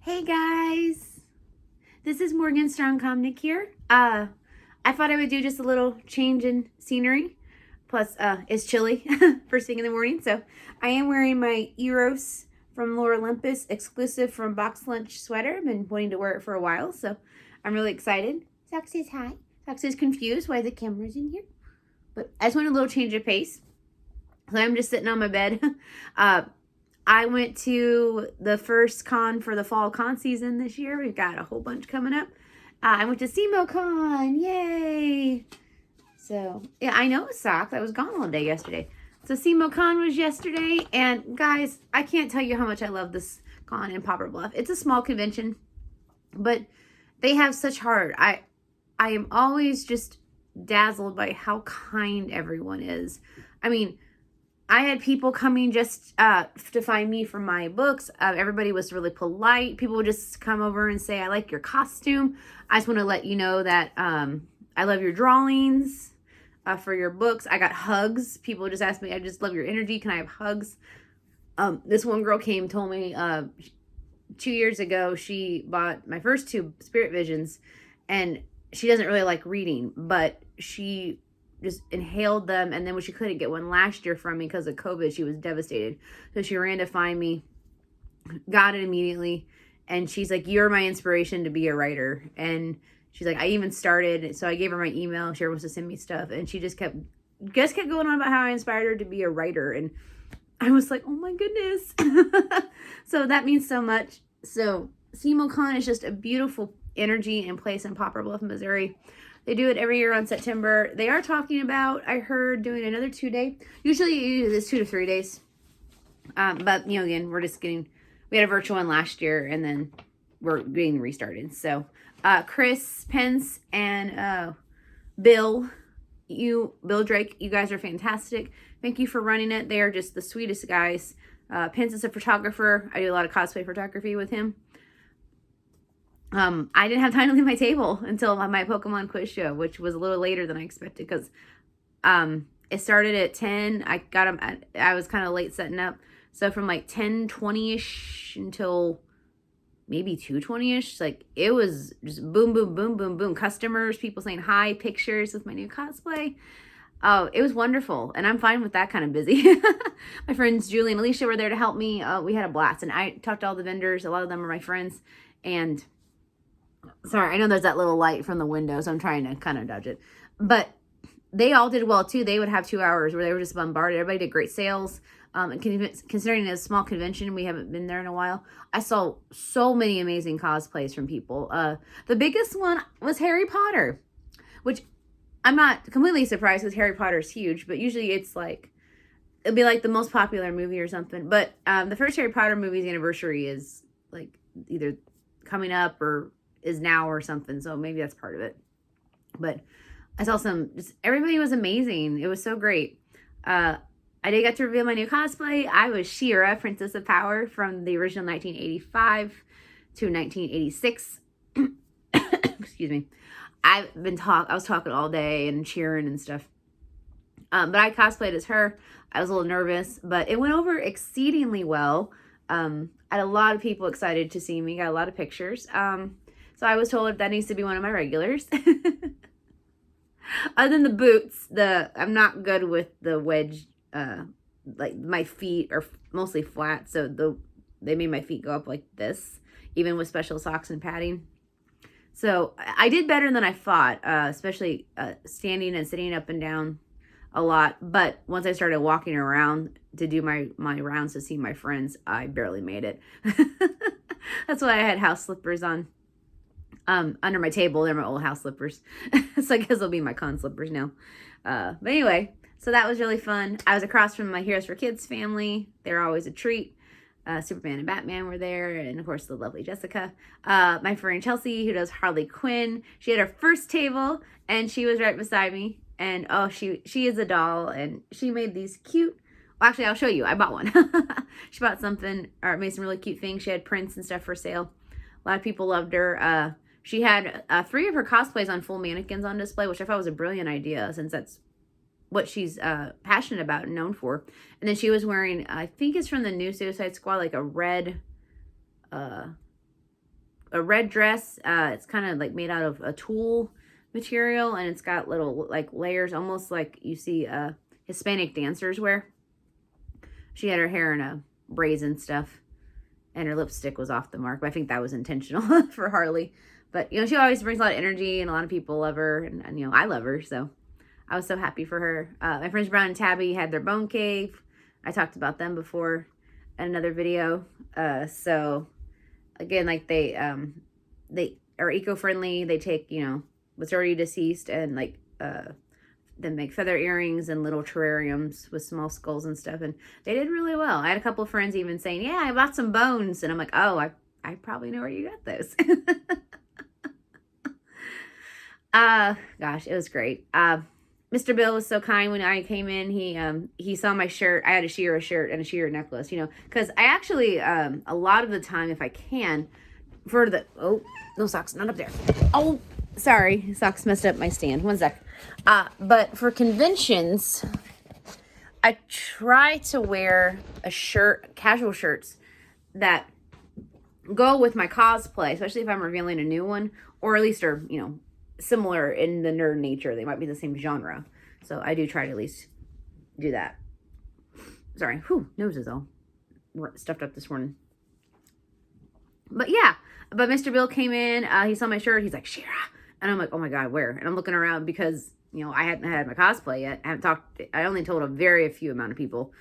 Hey guys, this is Morgan Strong Comnick here. I thought I would do just a little change in scenery. Plus, it's chilly first thing in the morning, so I am wearing my Eros from Lore Olympus exclusive from Box Lunch sweater. I've been wanting to wear it for a while, so I'm really excited. Sox says hi. Sox is confused why the camera's in here, but I just want a little change of pace. So I'm just sitting on my bed. I went to the first con for the fall con season this year. We've got a whole bunch coming up. I went to SEMO Con. Yay! So, yeah, I know it sucks. I was gone all day yesterday. So, SEMO Con was yesterday. And, guys, I can't tell you how much I love this con in Poplar Bluff. It's a small convention, but they have such heart. I am always just dazzled by how kind everyone is. I mean, I had people coming just to find me for my books. Everybody was really polite. People would just come over and say, I like your costume. I just want to let you know that I love your drawings for your books. I got hugs. People just asked me, I just love your energy. Can I have hugs? This one girl came, told me 2 years ago, she bought my first two Spirit Visions. And she doesn't really like reading, but she just inhaled them, and then when she couldn't get one last year from me because of COVID, she was devastated. So she ran to find me, got it immediately, and she's like, you're my inspiration to be a writer. And she's like, I even started, so I gave her my email. She wants to send me stuff, and she just kept going on about how I inspired her to be a writer. And I was like, oh my goodness. So that means so much. So SEMO Con is just a beautiful energy and place in Poplar Bluff, Missouri. They do it every year on September. They are talking about, I heard, doing another 2-day. Usually it's 2 to 3 days. But, you know, again, we had a virtual one last year, and then we're getting restarted. So, Chris Pence and Bill Drake, you guys are fantastic. Thank you for running it. They are just the sweetest guys. Pence is a photographer. I do a lot of cosplay photography with him. I didn't have time to leave my table until my Pokemon quiz show, which was a little later than I expected because it started at 10. I was kind of late setting up. So from like 10:20ish until maybe 2:20ish, like it was just boom, boom, boom, boom, boom. Customers, people saying hi, pictures with my new cosplay. Oh, it was wonderful. And I'm fine with that kind of busy. My friends Julie and Alicia were there to help me. We had a blast. And I talked to all the vendors. A lot of them are my friends. And sorry, I know there's that little light from the window, so I'm trying to kind of dodge it. But they all did well, too. They would have 2 hours where they were just bombarded. Everybody did great sales. And considering it's a small convention, we haven't been there in a while, I saw so many amazing cosplays from people. The biggest one was Harry Potter, which I'm not completely surprised because Harry Potter is huge, but usually it's like, it'll be like the most popular movie or something. But the first Harry Potter movie's anniversary is like either coming up or is now or something, so maybe that's part of it. But I saw everybody was amazing. It was so great. I did get to reveal my new cosplay. I was She-Ra, Princess of Power, from the original 1985 to 1986. Excuse me. I was talking all day and cheering and stuff. But I cosplayed as her. I was a little nervous, but it went over exceedingly well. I had a lot of people excited to see me. Got a lot of pictures. So I was told that needs to be one of my regulars. Other than the boots, I'm not good with the wedge. Like my feet are mostly flat, so they made my feet go up like this, even with special socks and padding. So I did better than I thought, especially standing and sitting up and down a lot. But once I started walking around to do my rounds to see my friends, I barely made it. That's why I had house slippers on. Under my table. They're my old house slippers. So I guess they'll be my con slippers now. But anyway, so that was really fun. I was across from my Heroes for Kids family. They're always a treat. Superman and Batman were there, and of course the lovely Jessica. My friend Chelsea, who does Harley Quinn, she had her first table, and she was right beside me. And oh, she is a doll, and she made these cute. Well, actually, I'll show you. I bought one. She bought something, or made some really cute things. She had prints and stuff for sale. A lot of people loved her. She had 3 of her cosplays on full mannequins on display, which I thought was a brilliant idea since that's what she's passionate about and known for. And then she was wearing, I think it's from the new Suicide Squad, like a red a red dress. It's kind of like made out of a tulle material, and it's got little like layers, almost like you see Hispanic dancers wear. She had her hair in a braids and stuff, and her lipstick was off the mark, but I think that was intentional for Harley. But, you know, she always brings a lot of energy, and a lot of people love her, and you know, I love her, so I was so happy for her. My friends Brown and Tabby had their bone cave. I talked about them before in another video. So, again, like, they are eco-friendly. They take, you know, what's already deceased, and, like, then make feather earrings and little terrariums with small skulls and stuff, and they did really well. I had a couple of friends even saying, yeah, I bought some bones, and I'm like, oh, I probably know where you got those. Gosh, it was great. Mr. Bill was so kind when I came in. He saw my shirt. I had a She-Ra shirt and a She-Ra necklace, you know, because I actually, a lot of the time, if I can, for the, oh, no socks, not up there. Oh, sorry, socks messed up my stand. One sec. But for conventions, I try to wear a shirt, casual shirts that go with my cosplay, especially if I'm revealing a new one, or at least are, you know, similar in the nerd nature. They might be the same genre. So I do try to at least do that. Sorry, whew, nose is all stuffed up this morning. But yeah, but Mr. Bill came in, he saw my shirt, he's like, She-Ra. And I'm like, oh my God, where? And I'm looking around because, you know, I hadn't had my cosplay yet. I only told a very few amount of people.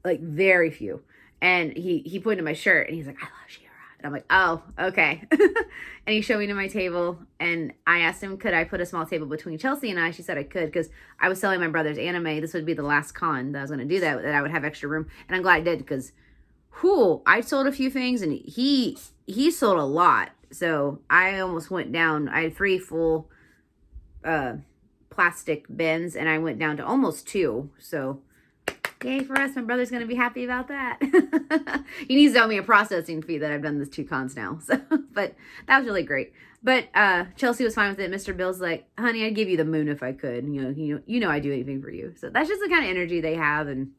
Like, very few. And he pointed to my shirt, and he's like, I love She-Ra. And I'm like, oh, okay. And he showed me to my table, and I asked him, could I put a small table between Chelsea and I? She said I could, because I was selling my brother's anime. This would be the last con that I was going to do that I would have extra room. And I'm glad I did, because, I sold a few things, and he sold a lot. So I almost went down. I had 3 full plastic bins, and I went down to almost 2. So yay for us. My brother's going to be happy about that. He needs to owe me a processing fee that I've done this 2 cons now. So, but that was really great. But Chelsea was fine with it. Mr. Bill's like, honey, I'd give you the moon if I could. You know I'd do anything for you. So that's just the kind of energy they have. And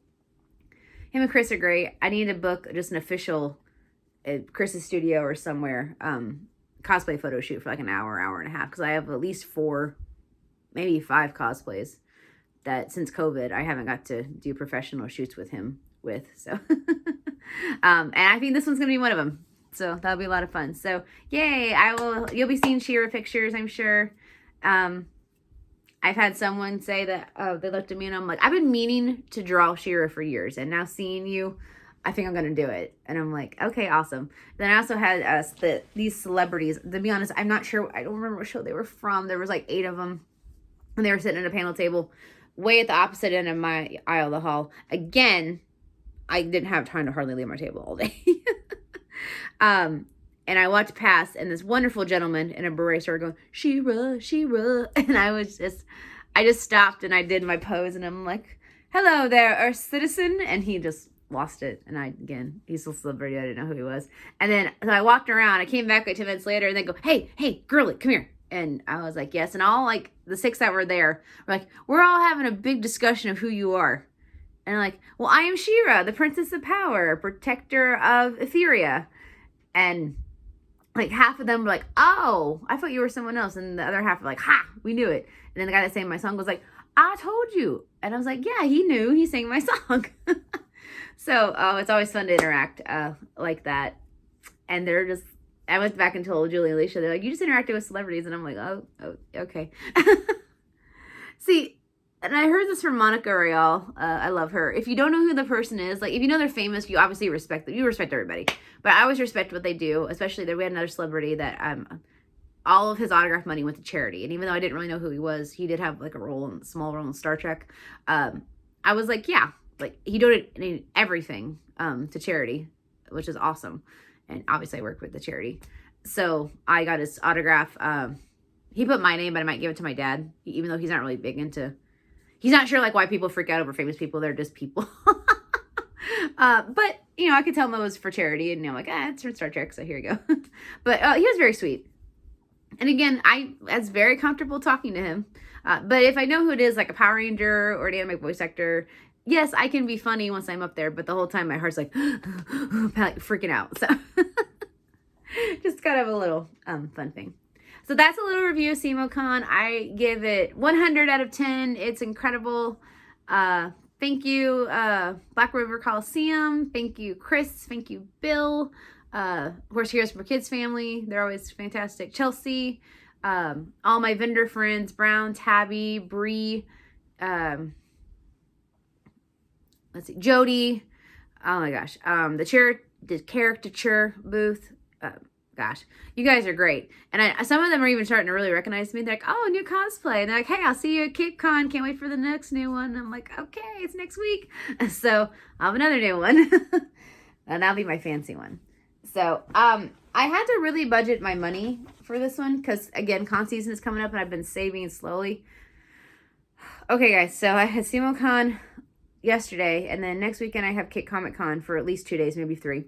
him and Chris are great. I need to book just an official at Chris's studio or somewhere cosplay photo shoot for like an hour and a half, because I have at least 4, maybe 5 cosplays that since COVID I haven't got to do professional shoots with him with. So and I think this one's gonna be one of them, so that'll be a lot of fun. So yay, you'll be seeing She-Ra pictures, I'm sure. I've had someone say that they looked at me and I'm like, I've been meaning to draw She-Ra for years, and now seeing you, I think I'm going to do it. And I'm like, okay, awesome. Then I also had these celebrities. To be honest, I'm not sure. I don't remember what show they were from. There was like 8 of them. And they were sitting at a panel table way at the opposite end of my aisle of the hall. Again, I didn't have time to hardly leave my table all day. And I walked past, and this wonderful gentleman in a beret started going, She-Ra, She-Ra. And I just stopped, and I did my pose, and I'm like, hello there, our citizen. And he just lost it. And he's a celebrity. I didn't know who he was. And then so I walked around. I came back like 10 minutes later, and they go, hey, girly, come here. And I was like, yes. And all like the 6 that were there were like, we're all having a big discussion of who you are. And I'm like, well, I am She-Ra, the Princess of Power, protector of Etheria. And like half of them were like, oh, I thought you were someone else. And the other half were like, ha, we knew it. And then the guy that sang my song was like, I told you. And I was like, yeah, he knew. He sang my song. So it's always fun to interact like that. And I went back and told Julie and Alicia, they're like, you just interacted with celebrities. And I'm like, oh okay. See, and I heard this from Monica Royale. I love her. If you don't know who the person is, like if you know they're famous, you obviously respect them. You respect everybody. But I always respect what they do, especially that we had another celebrity that all of his autograph money went to charity. And even though I didn't really know who he was, he did have like a small role in Star Trek. I was like, yeah, like he donated everything to charity, which is awesome. And obviously I work with the charity. So I got his autograph. He put my name, but I might give it to my dad, even though he's not really big into, he's not sure like why people freak out over famous people. They're just people. But, you know, I could tell him it was for charity, and I'm like, it's from Star Trek, so here you go. But he was very sweet. And again, I was very comfortable talking to him. But if I know who it is, like a Power Ranger or an anime voice actor, yes, I can be funny once I'm up there, but the whole time my heart's like freaking out. So Just kind of a little fun thing. So that's a little review of SEMO Con. I give it 100 out of 10. It's incredible. Thank you, Black River Coliseum. Thank you, Chris. Thank you, Bill. Horse Heroes for Kids family. They're always fantastic. Chelsea. All my vendor friends. Brown, Tabby, Bree. Let's see. Jody. Oh my gosh. The caricature booth. Gosh, you guys are great. And some of them are even starting to really recognize me. They're like, oh, new cosplay. And they're like, hey, I'll see you at Cape Con. Can't wait for the next new one. And I'm like, okay, it's next week. So I'll have another new one. And that'll be my fancy one. So I had to really budget my money for this one because, again, con season is coming up and I've been saving slowly. Okay, guys, so I had SEMO Con yesterday. And then next weekend I have Kit Comic Con for at least 2 days, maybe 3.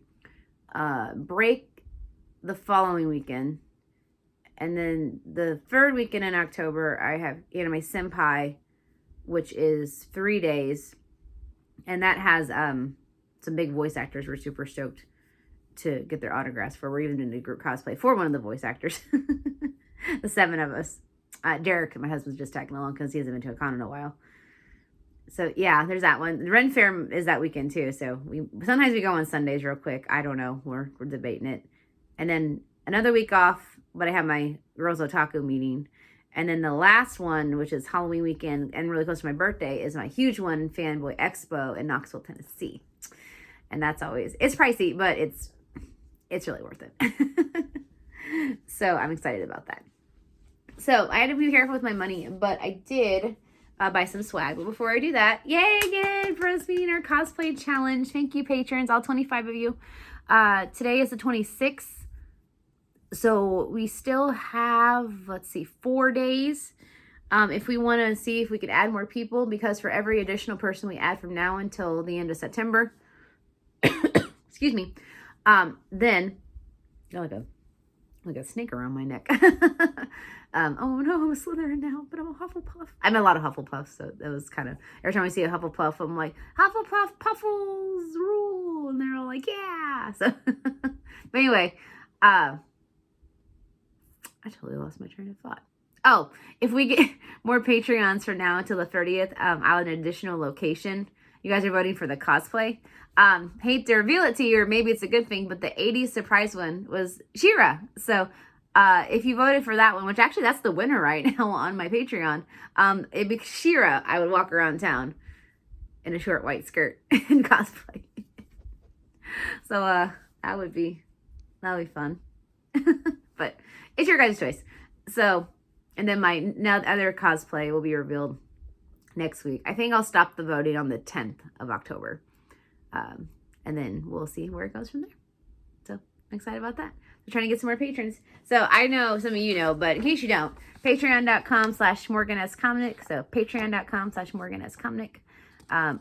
Break the following weekend, and then the third weekend in October I have Anime Senpai, which is 3 days, and that has some big voice actors we're super stoked to get their autographs for. We're even doing a group cosplay for one of the voice actors. The 7 of us. Derek, my husband's just tagging along because he hasn't been to a con in a while. So yeah, there's that one. The Ren Fair is that weekend too, so sometimes we go on Sundays real quick. I don't know, we're debating it. And then another week off, but I have my Girls Otaku meeting. And then the last one, which is Halloween weekend and really close to my birthday, is my huge one, Fanboy Expo in Knoxville, Tennessee. And that's always, it's pricey, but it's really worth it. So I'm excited about that. So I had to be careful with my money, but I did buy some swag. But before I do that, yay again for us meeting our cosplay challenge. Thank you, patrons, all 25 of you. Today is the 26th. So we still have, let's see, 4 days. If we want to see if we could add more people, because for every additional person we add from now until the end of September, excuse me, then, like a snake around my neck. Oh no, I'm a Slytherin now, but I'm a Hufflepuff. I'm a lot of Hufflepuffs, so that was kind of, every time I see a Hufflepuff, I'm like, Hufflepuff Puffles rule, and they're all like, yeah. So, but anyway, I totally lost my train of thought. Oh, if we get more Patreons from now until the 30th, I'll have an additional location. You guys are voting for the cosplay. Hate to reveal it to you, or maybe it's a good thing, but the 80s surprise one was She-Ra. So if you voted for that one, which actually that's the winner right now on my Patreon, it'd be She-Ra. I would walk around town in a short white skirt in cosplay. So that'll be fun. But it's your guys' choice. So, and then my other cosplay will be revealed next week. I think I'll stop the voting on the 10th of October. And then we'll see where it goes from there. So I'm excited about that. We're trying to get some more patrons. So I know some of you know, but in case you don't, patreon.com/MorganSComnic. So patreon.com/MorganSComnic. I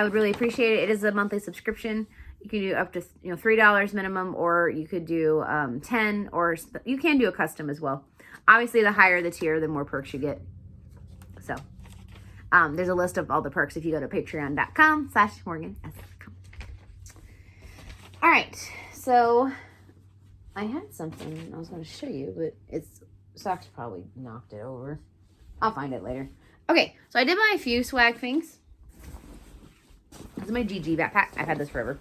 would really appreciate it. It is a monthly subscription. You can do up to $3 minimum, or you could do 10, or you can do a custom as well. Obviously, the higher the tier, the more perks you get. So there's a list of all the perks if you go to patreon.com/MorganSComnic. All right, so I had something I was going to show you, but Socks probably knocked it over. I'll find it later. Okay, so I did buy a few swag things. This is my GG backpack. I've had this forever.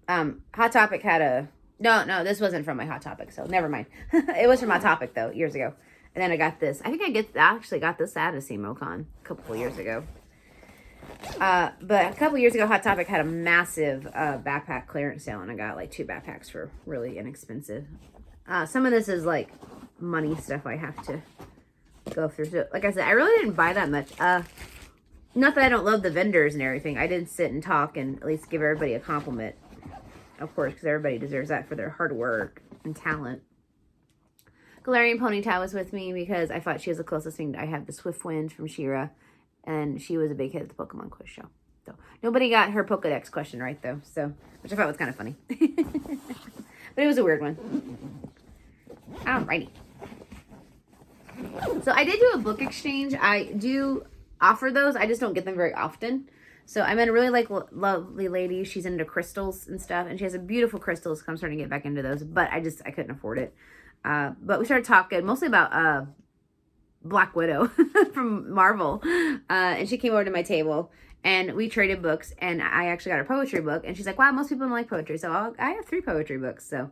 Hot Topic had a... No, this wasn't from my Hot Topic, so never mind. It was from Hot Topic, though, years ago. And then I got this. I think I actually got this at a SEMO Con a couple of years ago. But a couple of years ago, Hot Topic had a massive backpack clearance sale, and I got like 2 backpacks for really inexpensive. Some of this is like money stuff I have to go through. So, like I said, I really didn't buy that much. Not that I don't love the vendors and everything. I did sit and talk and at least give everybody a compliment. Of course, because everybody deserves that for their hard work and talent. Galarian Ponytail was with me because I thought she was the closest thing. I had the Swiftwind from She-Ra, and she was a big hit at the Pokemon Quiz Show. So nobody got her Pokedex question right, though, so which I thought was kind of funny. But it was a weird one. Alrighty. So I did do a book exchange. I do offer those. I just don't get them very often. So I met a really lovely lady. She's into crystals and stuff, and she has a beautiful crystals. I'm starting to get back into those, but I couldn't afford it. But we started talking mostly about Black Widow from Marvel, and she came over to my table, and we traded books, and I actually got her poetry book, and she's like, wow, most people don't like poetry, so I have 3 poetry books. So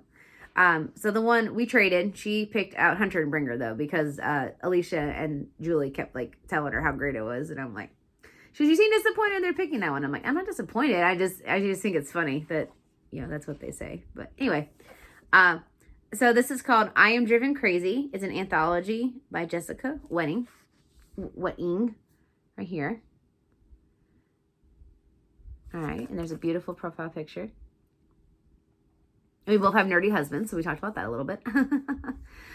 the one we traded, she picked out Hunter and Bringer, though, because Alicia and Julie kept like telling her how great it was, and I'm like, you seem disappointed they're picking that one. I'm like, I'm not disappointed. I just think it's funny that, that's what they say. But anyway, so this is called I Am Driven Crazy. It's an anthology by Jessica Wetting, right here. All right, and there's a beautiful profile picture. We both have nerdy husbands, so we talked about that a little bit.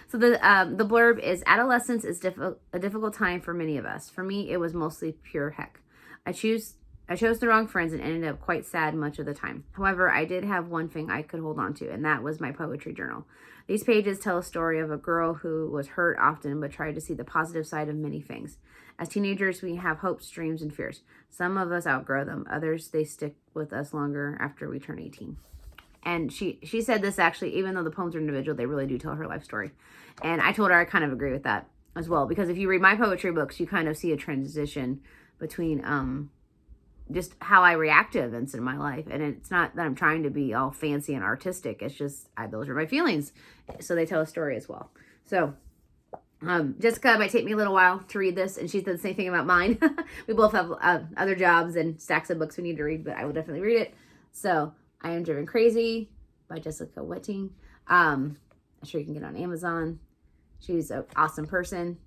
So the blurb is, adolescence is a difficult time for many of us. For me, it was mostly pure heck. I chose the wrong friends and ended up quite sad much of the time. However, I did have one thing I could hold on to, and that was my poetry journal. These pages tell a story of a girl who was hurt often but tried to see the positive side of many things. As teenagers, we have hopes, dreams, and fears. Some of us outgrow them. Others, they stick with us longer after we turn 18. And she said this actually, even though the poems are individual, they really do tell her life story. And I told her I kind of agree with that as well. Because if you read my poetry books, you kind of see a transition between just how I react to events in my life. And it's not that I'm trying to be all fancy and artistic. It's just, those are my feelings. So they tell a story as well. So Jessica, it might take me a little while to read this. And she said the same thing about mine. We both have other jobs and stacks of books we need to read, but I will definitely read it. So I Am Driven Crazy by Jessica Wetting. I'm sure you can get it on Amazon. She's an awesome person.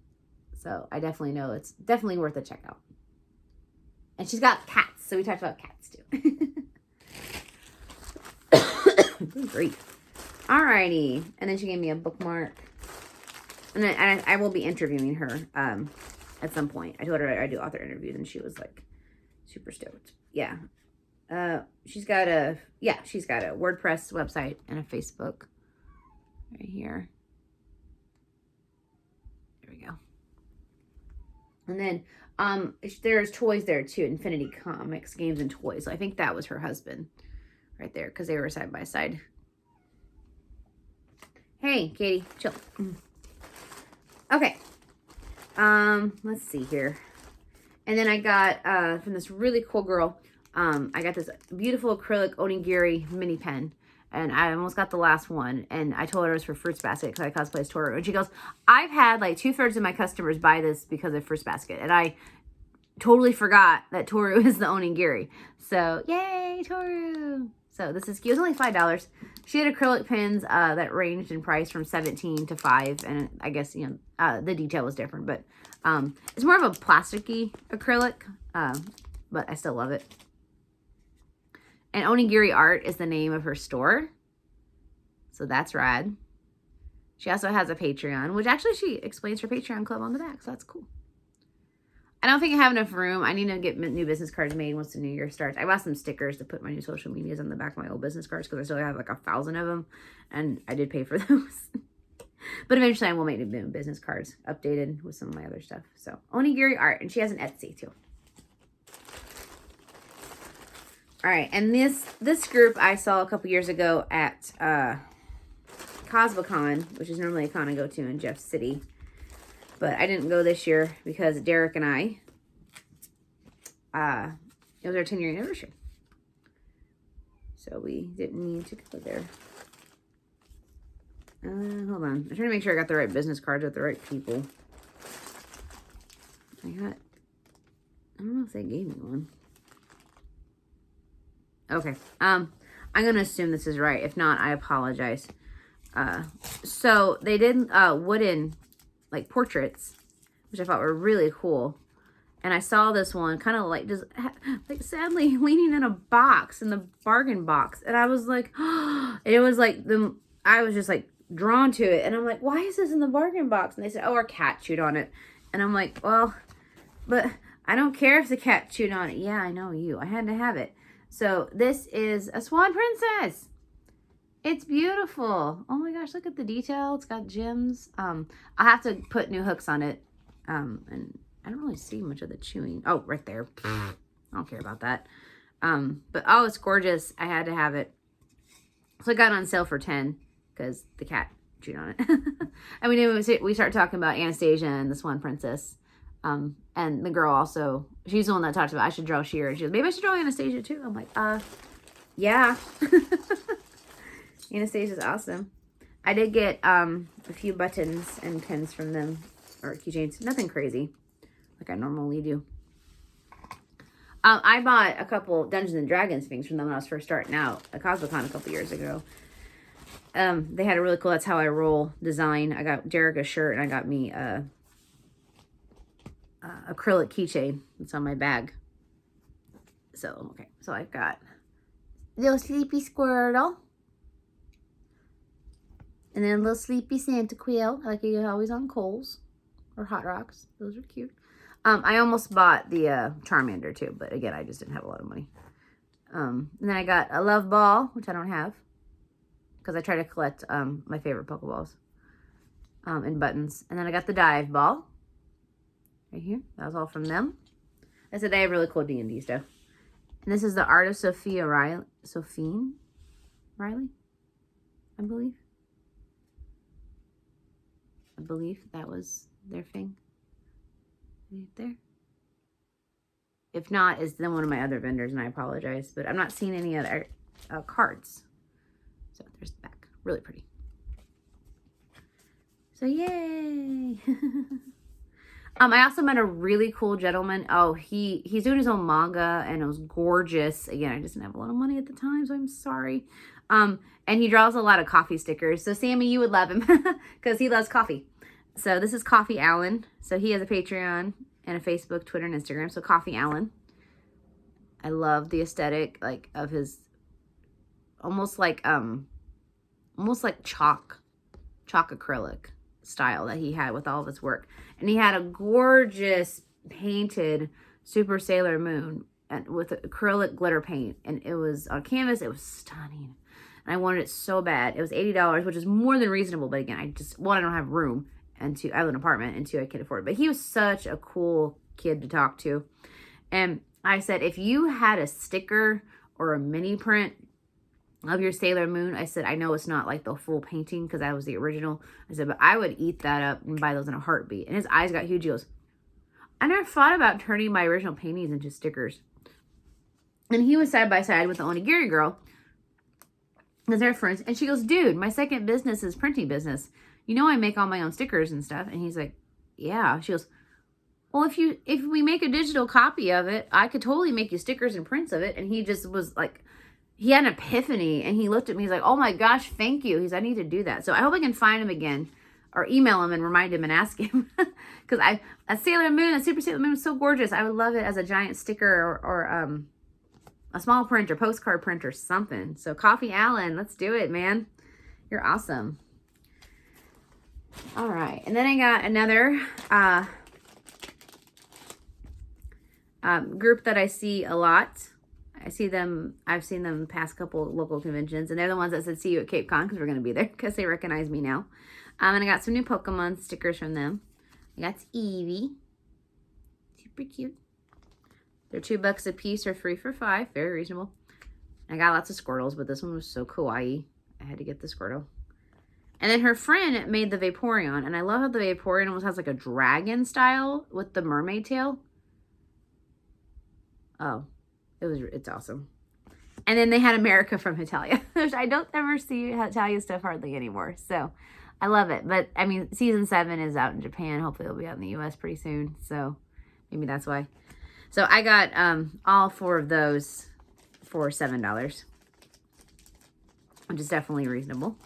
So I definitely know it's definitely worth a check out. And she's got cats. So we talked about cats too. Good grief. Alrighty. And then she gave me a bookmark. And then I will be interviewing her at some point. I told her I do author interviews, and she was like super stoked. Yeah. She's got a WordPress website and a Facebook right here. There we go. And then there's toys there too, Infinity Comics, games and toys. So I think that was her husband right there, because they were side by side. Hey, Katie, chill. Okay. Let's see here. And then I got from this really cool girl, I got this beautiful acrylic Onigiri mini pen. And I almost got the last one. And I told her it was for Fruits Basket because I cosplay as Toru. And she goes, I've had like 2/3 of my customers buy this because of Fruits Basket. And I totally forgot that Toru is the Onigiri. So, yay, Toru. So this is cute. It was only $5. She had acrylic pens that ranged in price from $17 to $5. And I guess, the detail was different. But it's more of a plasticky acrylic. But I still love it. And Onigiri Art is the name of her store. So that's rad. She also has a Patreon, which actually she explains her Patreon club on the back. So that's cool. I don't think I have enough room. I need to get new business cards made once the new year starts. I bought some stickers to put my new social medias on the back of my old business cards because I still have like 1,000 of them. And I did pay for those. But eventually I will make new business cards updated with some of my other stuff. So Onigiri Art. And she has an Etsy too. All right, and this group I saw a couple years ago at CosmoCon, which is normally a con I go to in Jeff City. But I didn't go this year because Derek and I, it was our 10-year anniversary. So we didn't need to go there. Hold on. I'm trying to make sure I got the right business cards with the right people. I don't know if they gave me one. Okay, I'm going to assume this is right. If not, I apologize. So they did wooden, like, portraits, which I thought were really cool. And I saw this one kind of like, just, like, sadly leaning in a box, in the bargain box. And I was like, it was like, I was just, like, drawn to it. And I'm like, why is this in the bargain box? And they said, oh, our cat chewed on it. And I'm like, well, but I don't care if the cat chewed on it. Yeah, I know you. I had to have it. So this is a Swan Princess. It's beautiful. Oh my gosh, look at the detail. It's got gems. I'll have to put new hooks on it. And I don't really see much of the chewing. Oh, right there. I don't care about that. But oh, it's gorgeous. I had to have it. So it got on sale for 10 because the cat chewed on it. And we started talking about Anastasia and the Swan Princess. And the girl also, she's the one that talked about I should draw Shira. She goes, maybe I should draw Anastasia too. I'm like, yeah. Anastasia's awesome. I did get a few buttons and pins from them, or keychains. Nothing crazy, like I normally do. I bought a couple Dungeons and Dragons things from them when I was first starting out at CosmoCon a couple years ago. They had a really cool That's How I Roll design. I got Derek a shirt, and I got me a acrylic keychain. It's on my bag. So, okay. So I've got little sleepy Squirtle. And then a little sleepy Santa Quill, like you get always on Kohl's or Hot Rocks. Those are cute. I almost bought the Charmander too, but again, I just didn't have a lot of money. And then I got a Love Ball, which I don't have, because I try to collect my favorite Pokeballs and buttons. And then I got the Dive Ball right here. That was all from them. I said they have really cool D&D stuff. And this is the art of Sophia Riley, I believe. I believe that was their thing. Right there. If not, it's then one of my other vendors, and I apologize, but I'm not seeing any other cards. So there's the back. Really pretty. So yay! I also met a really cool gentleman. Oh, he's doing his own manga, and it was gorgeous. Again, I just didn't have a lot of money at the time, so I'm sorry. And he draws a lot of coffee stickers. So Sammy, you would love him because he loves coffee. So this is Coffee Allen. So he has a Patreon and a Facebook, Twitter, and Instagram. So Coffee Allen. I love the aesthetic like of his almost like chalk acrylic style that he had with all of his work. And he had a gorgeous painted Super Sailor Moon and with acrylic glitter paint, and it was on canvas. It was stunning. And I wanted it so bad. It was $80, which is more than reasonable, but again, I don't have room, and two, I live in an apartment, and two, I can't afford it. But he was such a cool kid to talk to. And I said, if you had a sticker or a mini print of your Sailor Moon, I said, I know it's not like the full painting because that was the original. I said, but I would eat that up and buy those in a heartbeat. And his eyes got huge. He goes, I never thought about turning my original paintings into stickers. And he was side by side with the Onigiri girl as their friends. And she goes, dude, my second business is printing business. You know I make all my own stickers and stuff. And he's like, yeah. She goes, well, if we make a digital copy of it, I could totally make you stickers and prints of it. And he just was like, he had an epiphany, and he looked at me. He's like, oh my gosh, thank you. He's, I need to do that. So I hope I can find him again or email him and remind him and ask him. Because a Sailor Moon, a Super Sailor Moon was so gorgeous. I would love it as a giant sticker or a small print or postcard print or something. So Coffee Allen, let's do it, man. You're awesome. All right. And then I got another group that I see a lot. I've seen them past couple local conventions, and they're the ones that said see you at Cape Con because we're going to be there because they recognize me now. And I got some new Pokemon stickers from them. I got Eevee. Super cute. They're $2 a piece or 3 for $5. Very reasonable. I got lots of Squirtles, but this one was so kawaii. I had to get the Squirtle. And then her friend made the Vaporeon, and I love how the Vaporeon almost has like a dragon style with the mermaid tail. Oh. It's awesome. And then they had America from Hetalia, which I don't ever see Hetalia stuff hardly anymore. So I love it. But I mean, season 7 is out in Japan. Hopefully it'll be out in the US pretty soon. So maybe that's why. So I got all 4 of those for $7, which is definitely reasonable.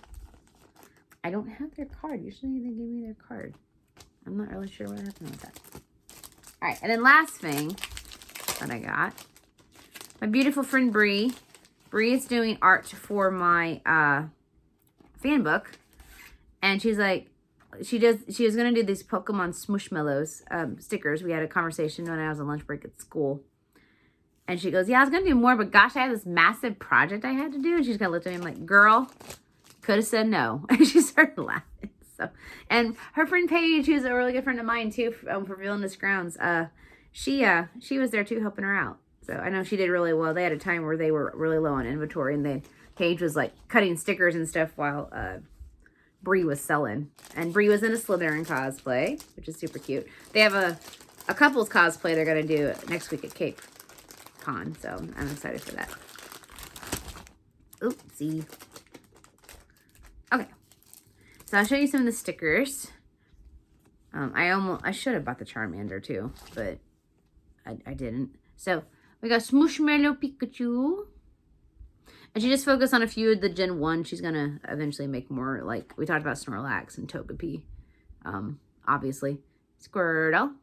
I don't have their card. Usually they give me their card. I'm not really sure what happened with that. All right. And then last thing that I got. My beautiful friend Bree. Bree is doing art for my fan book. And she's like, she was going to do these Pokemon Smushmallows stickers. We had a conversation when I was on lunch break at school. And she goes, yeah, I was going to do more, but gosh, I had this massive project I had to do. And she's going to look at me and I'm like, girl, could have said no. And she started laughing. So, and her friend Paige, who's a really good friend of mine too, for Villainous Grounds, she was there too, helping her out. So I know she did really well. They had a time where they were really low on inventory, and Paige was like cutting stickers and stuff while Bree was selling. And Bree was in a Slytherin cosplay, which is super cute. They have a couples cosplay they're going to do next week at Cape Con, so I'm excited for that. Oopsie. Okay. So I'll show you some of the stickers. I should have bought the Charmander too, but I didn't. So we got Smushmallow Pikachu. And she just focused on a few of the Gen 1. She's going to eventually make more, like we talked about Snorlax and Togepi. Obviously. Squirtle.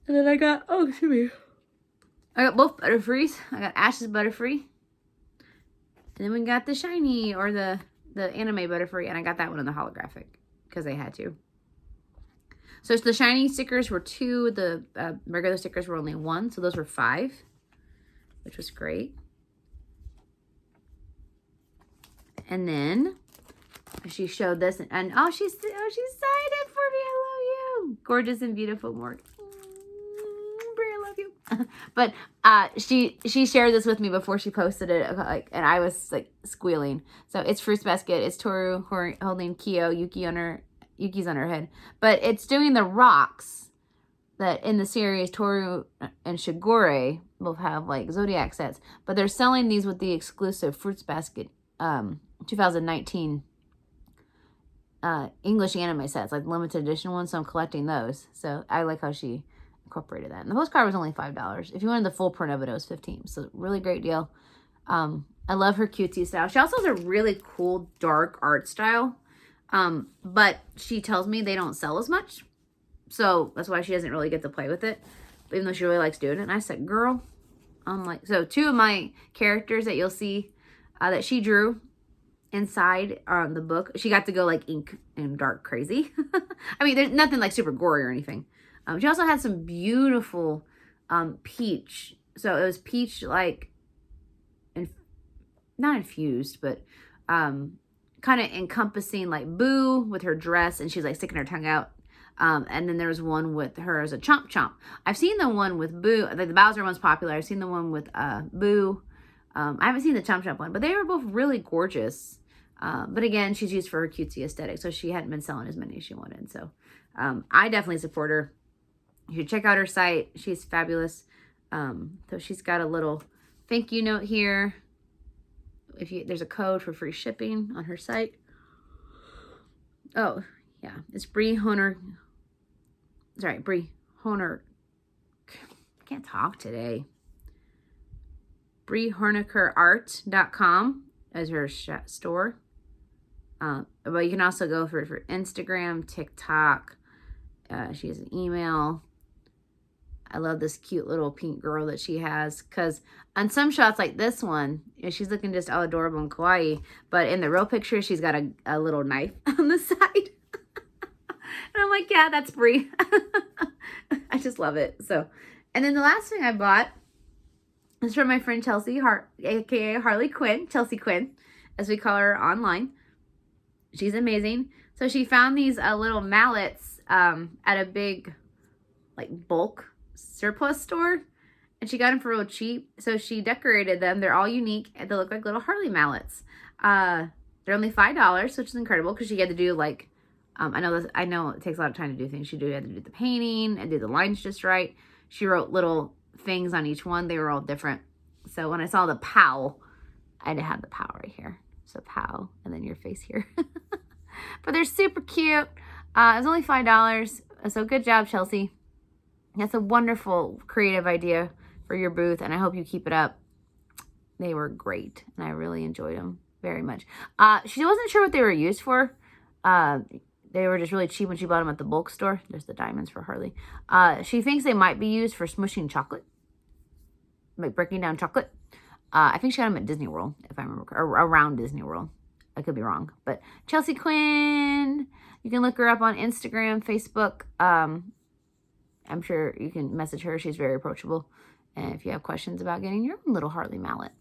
And then I got, I got both Butterfrees. I got Ash's Butterfree. And then we got the shiny, or the anime Butterfree. And I got that one in the holographic, because they had to. So the shiny stickers were 2. The regular stickers were only 1. So those were 5. Which was great. And then she showed this, and she's signed it for me. I love you. Gorgeous and beautiful, Morgan. Brie, I love you. But she shared this with me before she posted it, and I was like squealing. So it's Fruits Basket. It's Toru holding Kyo, Yuki's on her head, but it's doing the rocks that in the series Toru and Shigure both have like zodiac sets, but they're selling these with the exclusive Fruits Basket 2019 English anime sets, like limited edition ones. So I'm collecting those. So I like how she incorporated that. And the postcard was only $5. If you wanted the full print of it, it was $15. So really great deal. I love her cutesy style. She also has a really cool dark art style. But she tells me they don't sell as much. So that's why she doesn't really get to play with it. Even though she really likes doing it. And I said, girl, I'm like, so 2 of my characters that you'll see that she drew inside the book, she got to go like ink and dark crazy. I mean, there's nothing like super gory or anything. She also had some beautiful peach. So it was peach like, not infused, but kind of encompassing like Boo with her dress, and she's like sticking her tongue out. And then there was one with her as a Chomp Chomp. I've seen the one with Boo. The Bowser one's popular. I've seen the one with Boo. I haven't seen the Chomp Chomp one, but they were both really gorgeous. But again, she's used for her cutesy aesthetic, so she hadn't been selling as many as she wanted. So I definitely support her. You should check out her site. She's fabulous. So she's got a little thank you note here. There's a code for free shipping on her site. Oh, yeah. It's Brie Honer. Sorry, Brie Honer. I can't talk today. BrieHornekerArt.com as her store. But you can also go for Instagram, TikTok. She has an email. I love this cute little pink girl that she has, because on some shots like this one, she's looking just all adorable and kawaii, but in the real picture, she's got a little knife on the side. And I'm like, yeah, that's Brie. I just love it. So, and then the last thing I bought is from my friend Chelsea, aka Harley Quinn, Chelsea Quinn, as we call her online. She's amazing. So she found these little mallets at a big like bulk surplus store, and she got them for real cheap. So she decorated them. They're all unique, and they look like little Harley mallets. They're only $5, which is incredible, because she had to do like I know it takes a lot of time to do things. She had to do the painting and do the lines just right. She wrote little things on each one. They were all different. So when I saw the POW, I had to have the POW right here. So POW, and then your face here. But they're super cute. It was only $5. So good job, Chelsea. That's a wonderful creative idea for your booth, and I hope you keep it up. They were great, and I really enjoyed them very much. She wasn't sure what they were used for. They were just really cheap when she bought them at the bulk store. There's the diamonds for Harley. She thinks they might be used for smushing chocolate, like breaking down chocolate. I think she got them at Disney World, if I remember, or around Disney World. I could be wrong. But Chelsea Quinn, you can look her up on Instagram, Facebook. I'm sure you can message her. She's very approachable. And if you have questions about getting your own little Harley mallet.